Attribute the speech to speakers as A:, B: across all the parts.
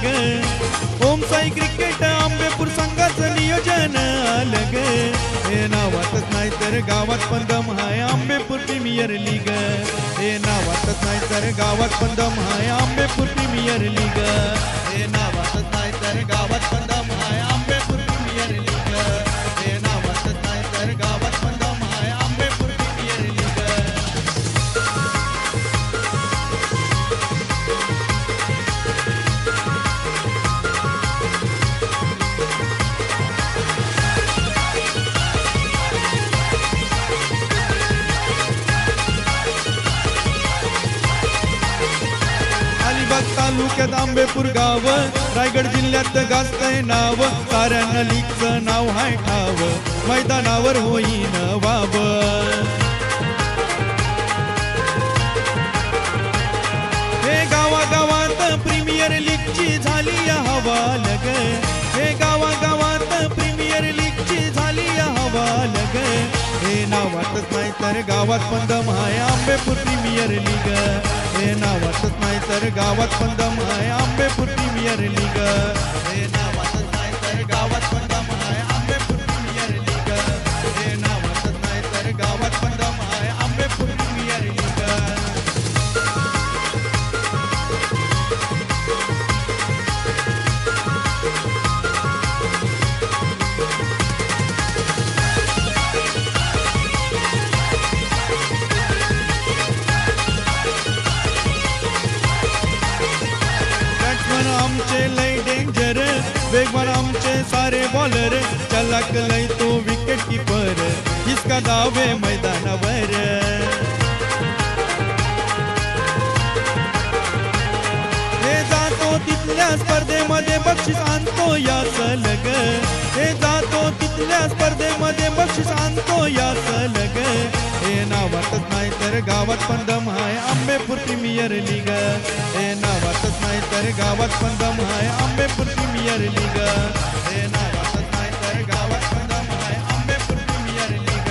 A: ग. ओम साई क्रिकेट आंबेपूर संघाचं नियोजन आलं ग. हे नावातच नाही तर गावात पण दम हाय आंबेपूर प्रीमियर लीग. हे नावातच नाही तर गावात पण दम हाय आंबेपूर प्रीमियर लीग. हे नावातच नाही तर गावात पण दम हाय आंबेपूर प्रीमियर लीग. हे नावातच नाही तर गावात पण दम हाय आंबेपूर प्रीमियर लीग. अलिबाग तालुक्यात आंबेपूर गाव, रायगड जिल्ह्यात गाजतंय नाव. साऱ्यांना लीगचं नाव हाय ठाव, मैदानावर होईन वाव. हे गावागावात प्रीमियर लीगची झाली हवा लग. हे गावागावात प्रीमियर लीगची झाली हवा लग. हे नावातच नाही तर गावात पण दम हाय आंबेपूर प्रीमियर लीग. हे नावातच नाही तर गावात पण दम हाय आंबेपूर प्रीमियर लीग. हे नावातच नाही तर गावात पण दम हाय आंबेपूर प्रीमियर लीग. हे नावातच नाही तर गावात पण दम हाय आंबेपूर प्रीमियर लीग. आमचे लय डेंजर, वेगवान आमचे सारे बॉलर. चलाक लय तो विकेट कीपर, इसका दावे मैदानावर. हे जातो तिथल्या स्पर्धेमध्ये बक्षीस आणतो या सलग. हे जातो तिथल्या स्पर्धेमध्ये बक्षीस आणतो या सलग. हे नावातच नाही तर गावात पण दम हाय आंबेपूर प्रीमियर लीग. हे नावातच नाही तर गावात पण दम हाय आंबेपूर प्रीमियर लीग. हे नावातच नाही तर गावात पण दम हाय आंबेपूर प्रीमियर लीग.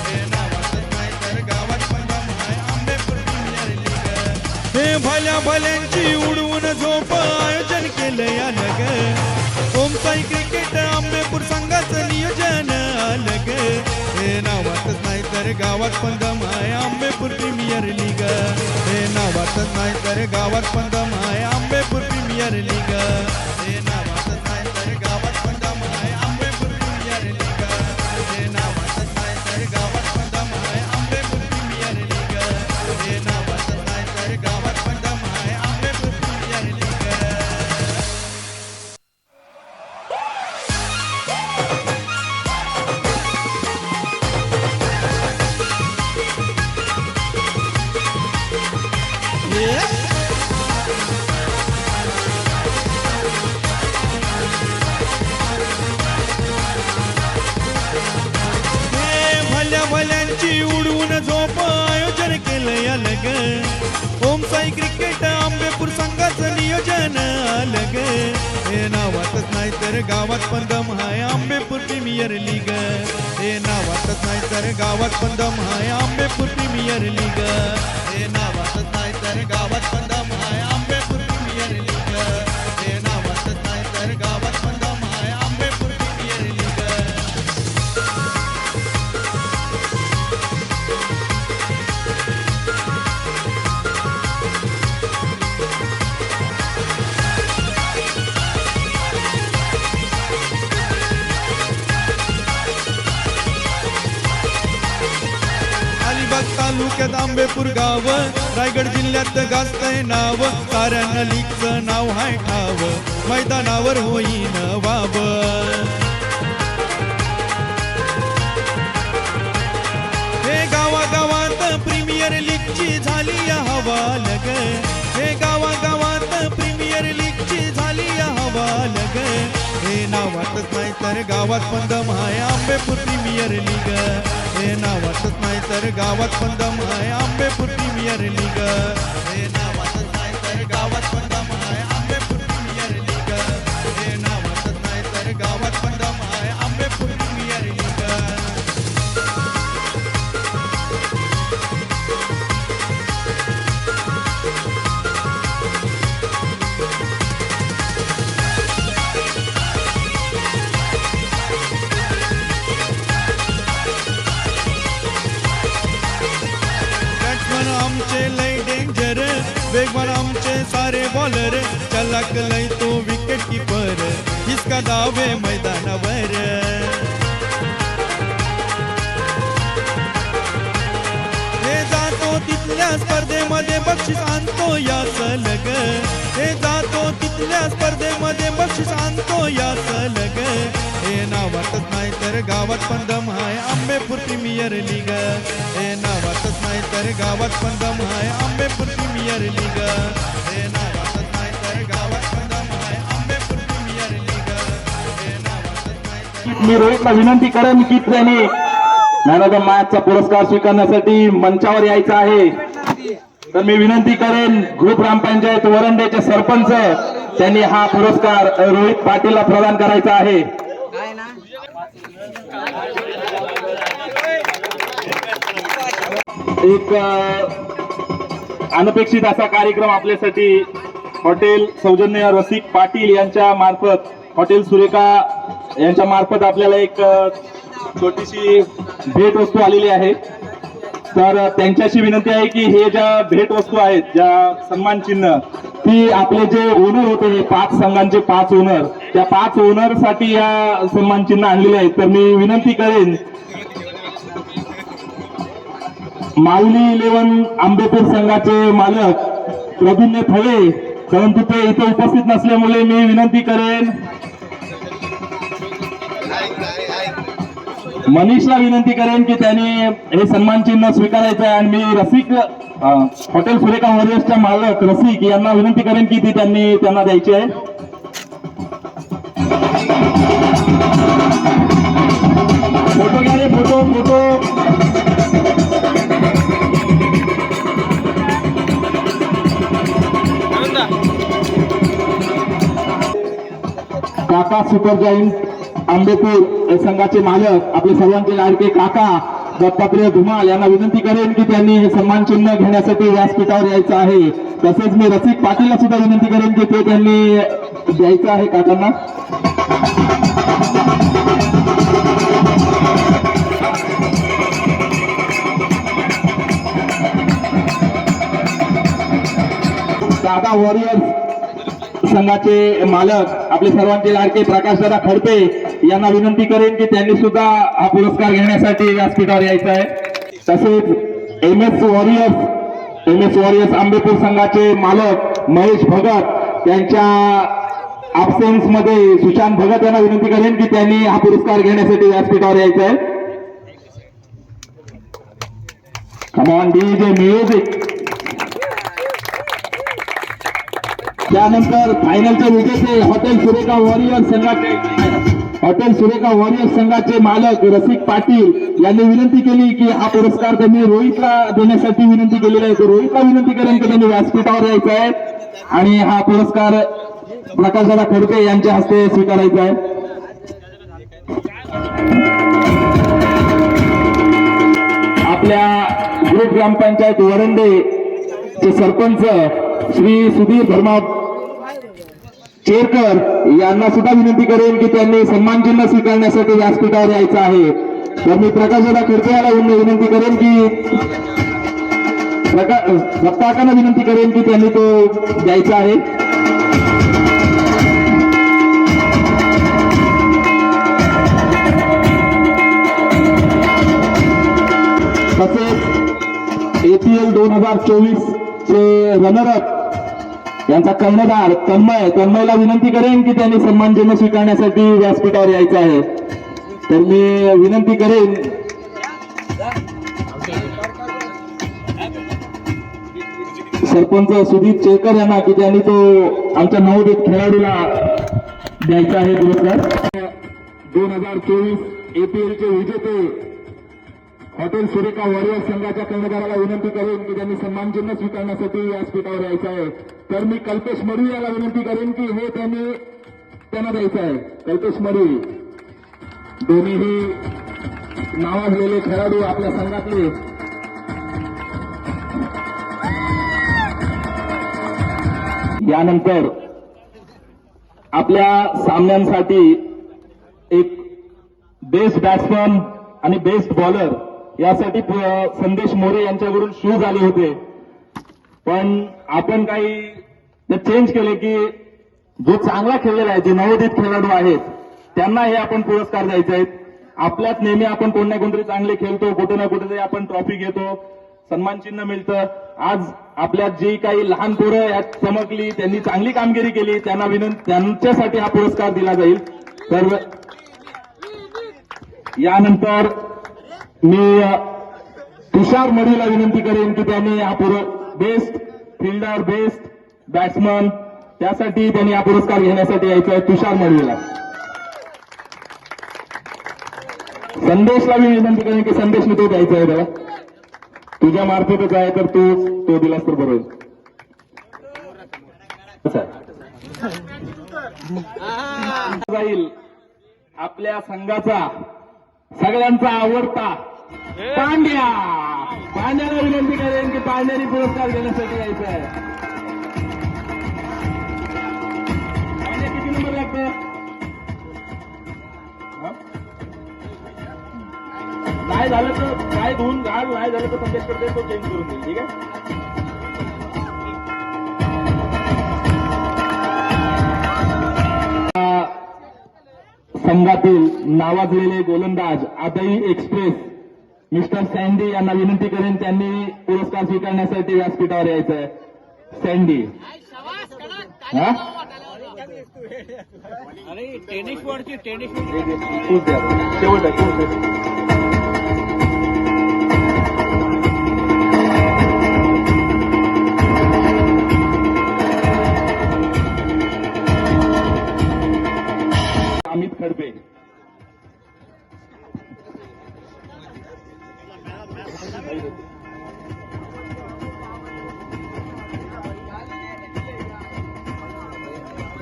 A: हे नावातच नाही तर गावात पण दम हाय आंबेपूर प्रीमियर लीग. हे भल्या भल्यांची उडवून झोप आयोजन केलं या लग. ओम साई क्रिकेट आंबेपूर संघाचं नियोजन आलं ग. हे नावातच नाही तर गावात पण दम हाय आंबेपूर प्रीमियर लीग. हे नावातच नाही तर गावात पण दम हाय आंबेपूर प्रीमियर लीग. हे नावातच नाही तर गावात पण दम हाय आंबेपूर प्रीमियर लीग. हे नावातच नाही तर गावात पण दम हाय आंबेपूर प्रीमियर लीग. हे नावातच नाही तर गावात पण दम हाय आंबेपूर प्रीमियर लीग. भल्या भल्यांची उडवून झोप आयोजन केलं या लग. ओम साई क्रिकेट आंबेपूर संघाचं नियोजन आलं ग. हे नावातच नाही तर गावात पण दम हाय आंबेपूर प्रीमियर लीग. हे नावातच नाही तर गावात पण दम हाय आंबेपूर प्रीमियर लीग. हे नावातच नाही तर गावात पण दम हाय आंबेपूर प्रीमियर लीग. हे नावातच नाही तर गावात पण दम हाय आंबेपूर प्रीमियर लीग. अलिबाग तालुक्यात आंबेपूर गाव, रायगड जिल्ह्यात गाजतंय नाव. साऱ्यांना लीगचं नाव हाय ठाव, मैदानावर होईन वाव. हे गावागावात प्रीमियर लीगची झाली हवा लग. हे गावागावात प्रीमियर लीगची झाली हवा लग. हे नावातच नाही तर गावात पण दम हाय आंबेपूर प्रीमियर लीग. हे नावातच नाही तर गावात पण दम हाय आंबेपूर प्रीमियर लीग. हे नावातच नाही तर गावात पण दम हाय आंबेपूर प्रीमियर लीग. हे नावातच नाही तर गावात पण दम हाय आंबेपूर प्रीमियर लीग. आमचे लय डेंजर, वेगवान आमचे सारे बॉलर, चलाक लय तो विकेट कीपर, हिसका दावे मैदानावर. हे जातो तिथल्या स्पर्धेमध्ये बक्षीस आणतो या सलग, हे जातो तिथल्या स्पर्धेमध्ये बक्षीस आणतो या सलग. हे नावातच नाही तर गावात पण दम हाय आंबेपूर प्रीमियर लीग, हे नावातच नाही तर गावात पण दम हाय आंबेपूर प्रीमियर लीग, हे नावातच नाही तर गावात पण दम हाय आंबेपूर प्रीमियर लीग, हे नावातच नाही तर.
B: मी रोहितला विनंती करेन की त्याने मॅन ऑफ द मॅचचा पुरस्कार स्वीकारण्यासाठी मंचावर यायचं आहे. तर मी विनंती करेन ग्रुप ग्रामपंचायत वरंडेचे सरपंच त्यांनी हा पुरस्कार रोहित पाटीलला प्रदान करायचा आहे. एक अनपेक्षित असा कार्यक्रम आपल्यासाठी हॉटेल सौजन्य रसिक पाटील यांच्या मार्फत, हॉटेल सुरेखा यांच्या मार्फत आपल्याला एक छोटीशी भेट वस्तू आलेली आहे. तर त्यांच्याशी विनंती आहे की हे ज्या भेट वस्तू आहेत, ज्या सन्मान चिन्ह, ती आपले जे ओनर होते, हे 5 संघांचे 5 ओनर, त्या 5 ओनर साठी या सन्मान चिन्ह आणलेले आहेत. तर मी विनंती करेन माऊली 11 आंबेपूर संघाचे मालक प्रद्युम्न थळे, परंतु ते इथे उपस्थित नसल्यामुळे मी विनंती करेन मनीषला विनंती करेन की त्यांनी हे सन्मान चिन्ह स्वीकारायचं आहे. आणि मी रसिक हॉटेल सुरेखा वॉरियर्सच्या मालक रसिक यांना विनंती करेन की ती त्यांना द्यायची आहे. फोटो घ्या रे, फोटो. काका सुपर जाईंट आंबेपूर संघाचे मालक आपले सर्वांचे लाडके काका दत्तात्रय धुमाल यांना विनंती करेन की त्यांनी हे सन्मान चिन्ह घेण्यासाठी व्यासपीठावर यायचं आहे. तसेच मी रसिक पाटीलला सुद्धा विनंती करेन की ते त्यांनी द्यायचं आहे काकांना. दादा वॉरियर्स संघाचे मालक आपले सर्वांचे लाडके प्रकाशदादा खडपे यांना विनंती करेन की त्यांनी सुद्धा हा पुरस्कार घेण्यासाठी व्यासपीठावर यायचं आहे. तसेच एम एस वॉरियर्स आंबेपूर संघाचे मालक महेश भगत यांच्या अब्सेन्स मध्ये सुशांत भगत यांना विनंती करेन की त्यांनी हा पुरस्कार घेण्यासाठी व्यासपीठावर यायचं आहे. Come on DJ music. त्यानंतर फायनलचे विजेते हॉटेल सुरेखा वॉरियर्स संघाचे मालक रसिक पाटील यांनी विनंती केली की हा पुरस्कार त्यांनी रोहितला देण्यासाठी विनंती केलेली आहे. रोहितला विनंती करेन की त्यांनी व्यासपीठावर यायचं आहे आणि हा पुरस्कार प्रकाशदादा खडके यांच्या हस्ते स्वीकारायचा आहे. आपल्या ग्रुप ग्रामपंचायत वरंडे चे सरपंच श्री सुधीर धर्मा चेरकर यांना सुद्धा विनंती करेन की त्यांनी सन्मान चिन्ह स्वीकारण्यासाठी व्यासपीठावर यायचं आहे. तर मी प्रकाशदादा खडके याला विनंती करेन की काकांना विनंती करेन की त्यांनी तो द्यायचा आहे. तसेच APL 2024 चे रनरअप यांचा कर्णधार तन्मयला विनंती करेन की त्यांनी सन्मान चिन्ह स्वीकारण्यासाठी व्यासपीठावर यायचं आहे. तर मी विनंती करेन सरपंच सुदीप चेरकर यांना की त्यांनी तो आमच्या नवोदित खेळाडूला द्यायचा आहे पुरस्कार. 2024 APL चे विजेते हॉटेल सुरेखा वॉरियर्स संघाच्या कर्णधाराला विनंती करेन की त्यांनी सन्मान चिन्ह स्वीकारण्यासाठी व्यासपीठावर यायचं आहे. तर मी कल्पेश मडवी याला विनंती करेन की हे त्यांना द्यायचं आहे. कल्पेश मडवी दोन्हीही नावाजलेले खेळाडू आपल्या संघातले. यानंतर आपल्या सामन्यांसाठी एक बेस्ट बॅट्समन आणि बेस्ट बॉलर यासाठी संदेश मोरे यांच्याकडून शूज आले होते. पण आपण काही चेंज केले की जो चांगला खेळलेला आहे, जे नवोदित खेळाडू आहेत त्यांना हे आपण पुरस्कार द्यायचे आहेत. आपल्यात नेहमी आपण कोण ना कोणतरी चांगले खेळतो, कुठे ना कुठेतरी आपण ट्रॉफी घेतो, सन्मान चिन्ह मिळतं. आज आपल्यात जी काही लहान पोरं यात चमकली, त्यांनी चांगली कामगिरी केली, त्यांच्यासाठी हा पुरस्कार दिला जाईल. तर यानंतर मी तुषार मढीला विनंती करेन की त्यांनी हा बेस्ट फिल्डर, बेस्ट बॅट्समन, त्यासाठी त्यांनी हा पुरस्कार घेण्यासाठी यायचं आहे. तुषार मढीला. संदेशला मी विनंती करेन की संदेशने तो द्यायचा आहे. त्याला तुझ्या मार्फतच आहे, तर तो दिलास तर बरोबर जाईल. आपल्या संघाचा सगळ्यांचा आवडता पांड्याला विनंती करेन की पांड्याने पुरस्कार घेण्यासाठी यायचं आहे. पांड्या किती नंबर लागतं? नाही झालं तर काय धुवून घाल, नाही झालं तर संदेशकडे तो चेंज करून देईल. ठीक आहे. संघातील नावाजलेले गोलंदाज आदई एक्सप्रेस मिस्टर सँडी यांना विनंती करेन, त्यांनी पुरस्कार स्वीकारण्यासाठी व्यासपीठावर यायचं आहे. सँडी.
C: टेनिस बोर्डची टेनिस
B: शेवट आहे. अमित खडपे.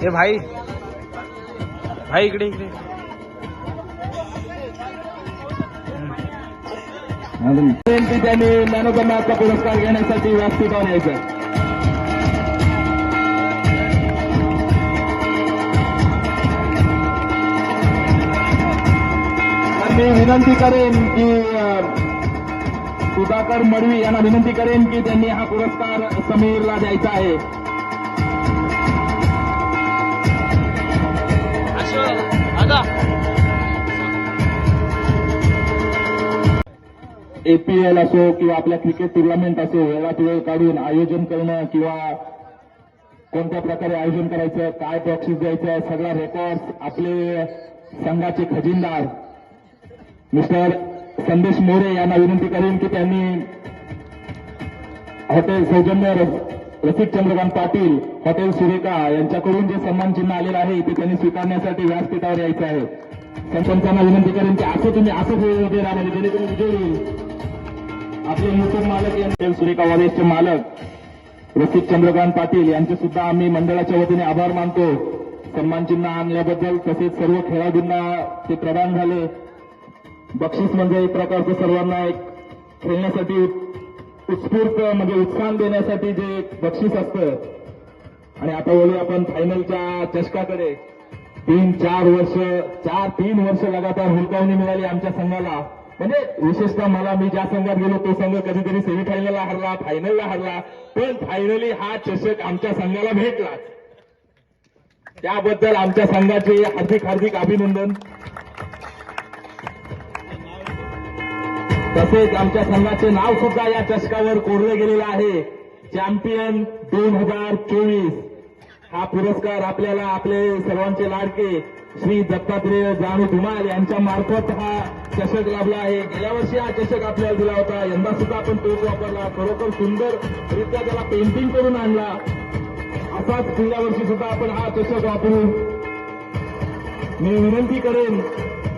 C: हे भाई इकडे
B: त्यांनी मॅन ऑफ द मॅचचा पुरस्कार घेण्यासाठी व्यासपीठावर यायचं. मी विनंती करेन की सुधाकर मडवी यांना विनंती करेन की त्यांनी हा पुरस्कार समीरला द्यायचा आहे. APL असो किंवा आपल्या क्रिकेट टुर्नामेंट असो, वेळात वेळ काढून आयोजन करणं किंवा कोणत्या प्रकारे आयोजन करायचं, काय बक्षीस द्यायचं, सगळा रेकॉर्ड आपले संघाचे खजिनदार मिस्टर संदेश मोरे यांना विनंती करेन की त्यांनी हॉटेल सौजन्य रसिक चंद्रकांत पाटील, हॉटेल सुरेखा यांच्याकडून जे सन्मान चिन्ह आलेलं आहे ते त्यांनी स्वीकारण्यासाठी व्यासपीठावर यायचं आहे. सरपंचांना विनंती करेन की असं तुम्ही असंच उभे राहा, जेणेकरून विजय होईल. आपले युट्यूब मालक हॉटेल सुरेखा वॉलेजचे मालक रसिक चंद्रकांत पाटील यांचे सुद्धा आम्ही मंडळाच्या वतीने आभार मानतो सन्मान चिन्ह आणल्याबद्दल. तसेच सर्व खेळाडूंना ते प्रदान झाले. बक्षीस म्हणजे एक प्रकारचं सर्वांना एक खेळण्यासाठी उत्स्फूर्त म्हणजे उत्साह देण्यासाठी जे बक्षीस असतं. आणि आता वळू आपण फायनलच्या चषकाकडे. 3 वर्ष लगातार हुलकावणी मिळाली आमच्या संघाला. म्हणजे विशेषतः मला, मी ज्या संघात गेलो तो संघ कधीतरी सेमीफायनलला हरला, फायनलला हरला, पण फायनली हा चषक आमच्या संघाला भेटला. त्याबद्दल आमच्या संघाचे हार्दिक हार्दिक अभिनंदन. तसेच आमच्या संघाचे नाव सुद्धा या चषकावर कोरले गेलेलं आहे. चॅम्पियन 2024 हा पुरस्कार आपल्याला आपले सर्वांचे लाडके श्री दत्तात्रेय जानू धुमाल यांच्या मार्फत हा चषक लाभला आहे. गेल्या वर्षी हा चषक आपल्याला दिला होता, यंदा सुद्धा आपण तोच वापरला. खरोखर सुंदररित्या त्याला पेंटिंग करून आणला. असाच पुढल्या वर्षी सुद्धा आपण हा चषक वापरू. मी विनंती करेन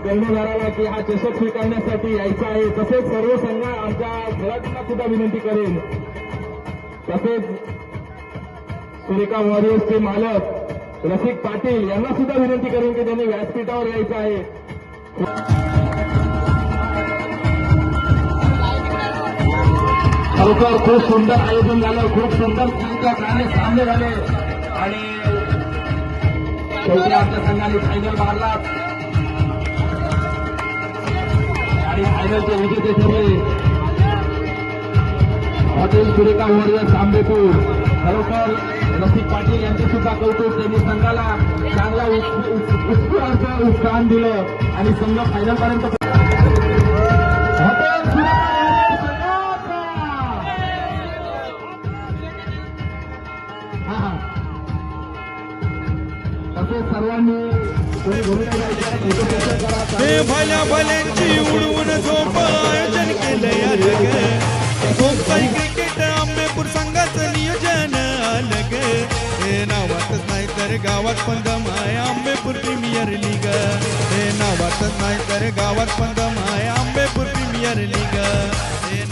B: कर्णधाराला की हा चषक स्वीकारण्यासाठी यायचा आहे. तसेच सर्व संघ आमच्या खेळाडूंना सुद्धा विनंती करेन. तसेच सुरेखा वॉरियर्सचे मालक रसिक पाटील यांना सुद्धा विनंती करेन की त्यांनी व्यासपीठावर यायचं आहे. खरोखर खूप सुंदर आयोजन झालं, खूप सुंदर सामने झाले आणि शेवटी आमच्या संघाने फायनल मारला आणि फायनलचे विजेते ठरले. Hotel Surekha Warriors Ambepur. खरोखर रसिक पाटील यांचे सुद्धा कौतुक. त्यांनी संघाला चांगला उत्स्फूर्त उत्साहन दिलं आणि संघ फायनल पर्यंत. हॉटेल सुरेखा वॉरियर्स संघाचा. तसेच सर्वांनी कोणी भूमिका घ्यायची
A: हे भल्या भल्यांची उडवून झोप आयोजन केलं या झोपताई क्रिकेट आंबेपूर संघाचं नियोजन आलं ग. हे नावातच नाही तर गावात पंदम आहे आंबेपूर प्रीमियर लीग. हे नावातच नाही तर गावात पंदम आहे आंबेपूर प्रीमियर लीग. हे